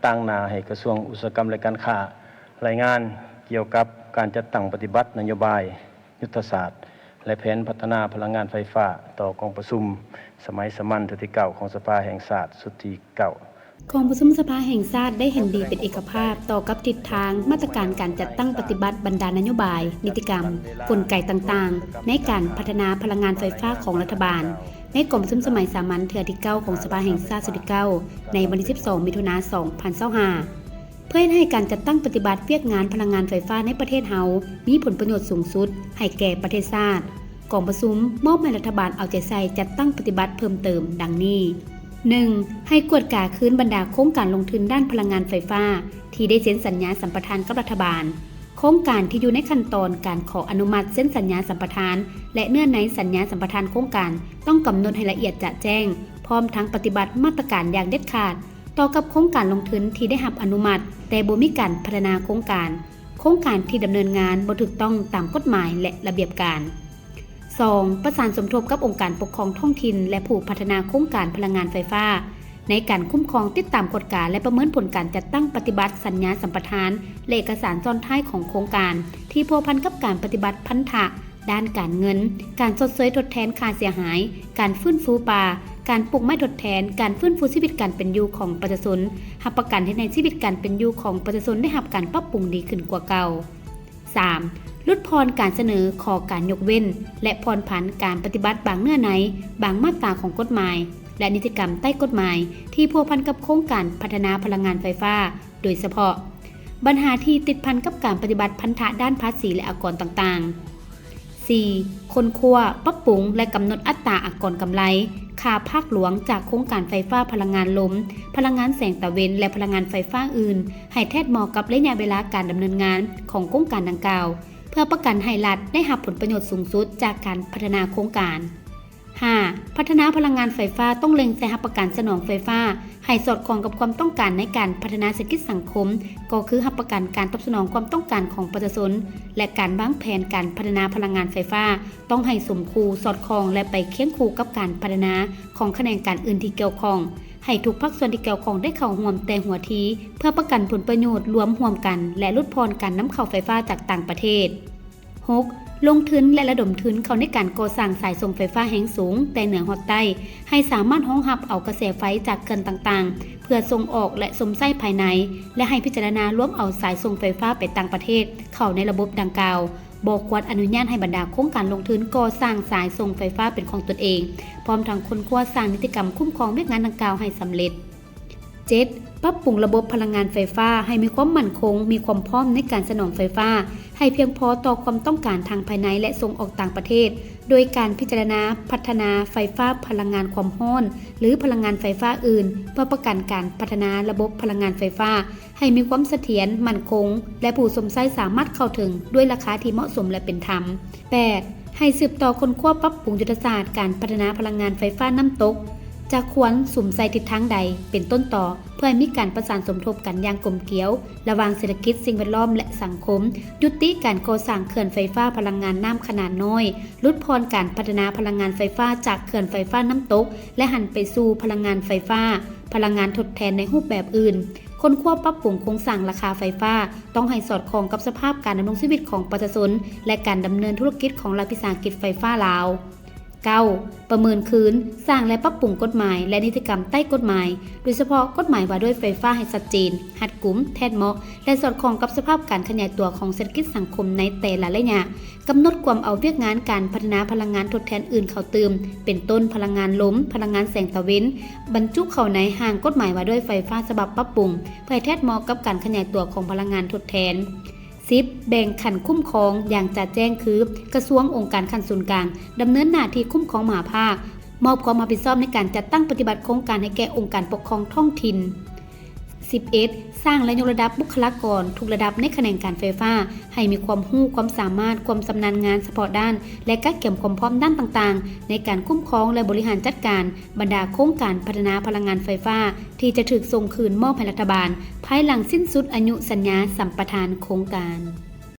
ตั้งหน้าให้กระทรวงอุตสาหกรรมและการค้ารายงานเกี่ยวกับการจัดตั้งปฏิบัตินโยบายยุทธศาสตร์และแผนพัฒนาพลังงานไฟฟ้าต่อกองประชุมสมัยสามัญที่9ของสภาแห่งชาติสุดที่9กองประชุมสภาแห่งชาติได้เห็นดีเป็นเอกภาพต่อกับทิศทางมาตรการการจัดตั้งปฏิบัติบรรดานโยบายนิติกรรมกลไกต่างๆในการพัฒนาพลังงานไฟฟ้าของรัฐบาลในกองประชุมสมัยสามัญเทื่อที่9ของสภาแห่งชาติสุดที่9ในวันที่12มิถุนายน2025เพื่อให้การจัดตั้งปฏิบัติเวียกงานพลังงานไฟฟ้าในประเทศเฮามีผลประโยชน์สูงสุดให้แก่ประเทศชาติกองประชุมมอบให้รัฐบาลเอาใจใส่จัดตั้งปฏิบัติเพิ่มเติมดังนี้ 1. ให้กวดกาคืนบรรดาโครงการลงทุนด้านพลังงานไฟฟ้าที่ได้เซ็นสัญญาสัมปทานกับรัฐบาลโครงการที่อยู่ในขั้นตอนการขออนุมัติเซ็นสัญญาสัมปทานและเนื้อในสัญญาสัมปทานโครงการต้องกำหนดให้ละเอียดจะแจ้งพร้อมทั้งปฏิบัติมาตรการอย่างเด็ดขาดต่อกับโครงการลงทุนที่ได้รับอนุมัติแต่บ่มีการพัฒนาโครงการที่ดำเนินงานบ่ถูกต้องตามกฎหมายและระเบียบการ 2. ประสานสมทบกับองค์การปกครองท้องถิ่นและผู้พัฒนาโครงการพลังงานไฟฟ้าในการคุ้มครองติดตามกฎการและประเมินผลการจัดตั้งปฏิบัติสัญญาสัมปทานและเอกสารซ้อนท้ายของโครงการที่พัวพันกับการปฏิบัติพันธะด้านการเงินการชดเชยทดแทนค่าเสียหายการฟื้นฟูป่าการปลูกไม้ทดแทนการฟื้นฟูชีวิตการเป็นอยู่ของประชาชนรับประกันให้ในชีวิตการเป็นอยู่ของประชาชนได้รับการปรับปรุงดีขึ้นกว่าเก่า 3. ลดพรการเสนอขอการยกเว้นและพรผันการปฏิบัติบางเนื้อในบางมาตราของกฎหมายและนิติกรรมใต้กฎหมายที่พัวพันกับโครงการพัฒนาพลังงานไฟฟ้าโดยเฉพาะปัญหาที่ติดพันกับการปฏิบัติพันธะด้านภาษีและอากรต่างๆ 4. ค้นคว้าปรับปรุงและกำหนดอัตราอากรกำไรค่าภาคหลวงจากโครงการไฟฟ้าพลังงานลมพลังงานแสงตะเวนและพลังงานไฟฟ้าอื่นให้แทดเหมาะกับระยะเวลาการดำเนินงานของโครงการดังกล่าวเพื่อประกันให้รัฐได้รับผลประโยชน์สูงสุดจากการพัฒนาโครงการ 5. พัฒนาพลังงานไฟฟ้าต้องเล็งใส่รับประกันสนองไฟฟ้าให้สอดคล้องกับความต้องการในการพัฒนาเศรษฐกิจสังคมก็คือรับประกันการตอบสนองความต้องการของประชาชนและการวางแผนการพัฒนาพลังงานไฟฟ้าต้องให้สมคู่สอดคล้องและไปเคียงคู่กับการพัฒนาของแขนงการอื่นที่เกี่ยวข้องให้ทุกภาคส่วนที่เกี่ยวข้องได้เข้าร่วมแต่หัวทีเพื่อประกันผลประโยชน์รวมร่วมกันและลดพรการนำเข้าไฟฟ้าจากต่างประเทศ 6. ลงทุนและระดมทุนเข้าในการก่อสร้างสายส่งไฟฟ้าแห่งสูงแต่เหนือฮอดใต้ให้สามารถรองรับเอากระแสไฟจากเขื่อนต่างๆเพื่อส่งออกและสมไส้ภายในและให้พิจารณาร่วมเอาสายส่งไฟฟ้าไปต่างประเทศเข้าในระบบดังกล่าวบ่ควรอนุญาตให้บรรดาโครงการลงทุนก่อสร้างสายส่งไฟฟ้าเป็นของตนเองพร้อมทั้งค้นคว้าสร้างนิติกรรมคุ้มครองเวียกงานดังกล่าวให้สำเร็จ 7. ปรับปรุงระบบพลังงานไฟฟ้าให้มีความมั่นคงมีความพร้อมในการสนองไฟฟ้าให้เพียงพอต่อความต้องการทางภายในและส่งออกต่างประเทศโดยการพิจารณาพัฒนาไฟฟ้าพลังงานความร้อนหรือพลังงานไฟฟ้าอื่นเพื่อประกันการพัฒนาระบบพลังงานไฟฟ้าให้มีความเสถียรมั่นคงและผู้สมใช้สามารถเข้าถึงด้วยราคาที่เหมาะสมและเป็นธรรม 8. ให้สืบต่อค้นคว้าปรับปรุงยุทธศาสตร์การพัฒนาพลังงานไฟฟ้าน้ำตกจะควรสุ่มใส่ทิศทางใดเป็นต้นต่อเพื่อให้มีการประสานสมทบกันอย่างกลมเกลียวระหว่างเศรษฐกิจสิ่งแวดล้อมและสังคมยุติการก่อสร้างเขื่อนไฟฟ้าพลังงานน้ำขนาดน้อยลดพรการพัฒนาพลังงานไฟฟ้าจากเขื่อนไฟฟ้าน้ำตกและหันไปสู่พลังงานไฟฟ้าพลังงานทดแทนในรูปแบบอื่นค้นคว้าปรับปรุงโครงสร้างราคาไฟฟ้าต้องให้สอดคล้องกับสภาพการดำรงชีวิตของประชาชนและการดำเนินธุรกิจของรัฐวิสาหกิจไฟฟ้าลาว 9. ประเมินคืนสร้างและปรับปรุงกฎหมายและนิติกรรมใต้กฎหมายโดยเฉพาะกฎหมายว่าด้วยไฟฟ้าให้ชัดเจนหัดกุมแทนเหมาะและสอดคล้องกับสภาพการขยายตัวของเศรษฐกิจสังคมในแต่ละระยะกำหนดความเอาเวียกงานการพัฒนาพลังงานทดแทนอื่นเข้าเติมเป็นต้นพลังงานลมพลังงานแสงตะเวนบรรจุเข้าในห่างกฎหมายว่าด้วยไฟฟ้าฉบับปรับปรุงเพื่อแทนเหมาะกับการขยายตัวของพลังงานทดแทน10. แบ่งขันคุ้มครองอย่างจะแจ้งคือกระทรวงองค์การขั้นศูนย์กลางดำเนินหน้าที่คุ้มครองมหาภาคมอบความรับผิดชอบในการจัดตั้งปฏิบัติโครงการให้แก่องค์การปกครองท้องถิ่น 11. สร้างและยกระดับบุคลากรทุกระดับในแขนงการไฟฟ้าให้มีความรู้ความสามารถความชำนาญงานเฉพาะด้านและการเก็บความพร้อมด้านต่างๆในการคุ้มครองและบริหารจัดการบรรดาโครงการพัฒนาพลังงานไฟฟ้าที่จะถูกส่งคืนมอบให้รัฐบาลภายหลังสิ้นสุดอายุสัญญาสัมปทานโครงการ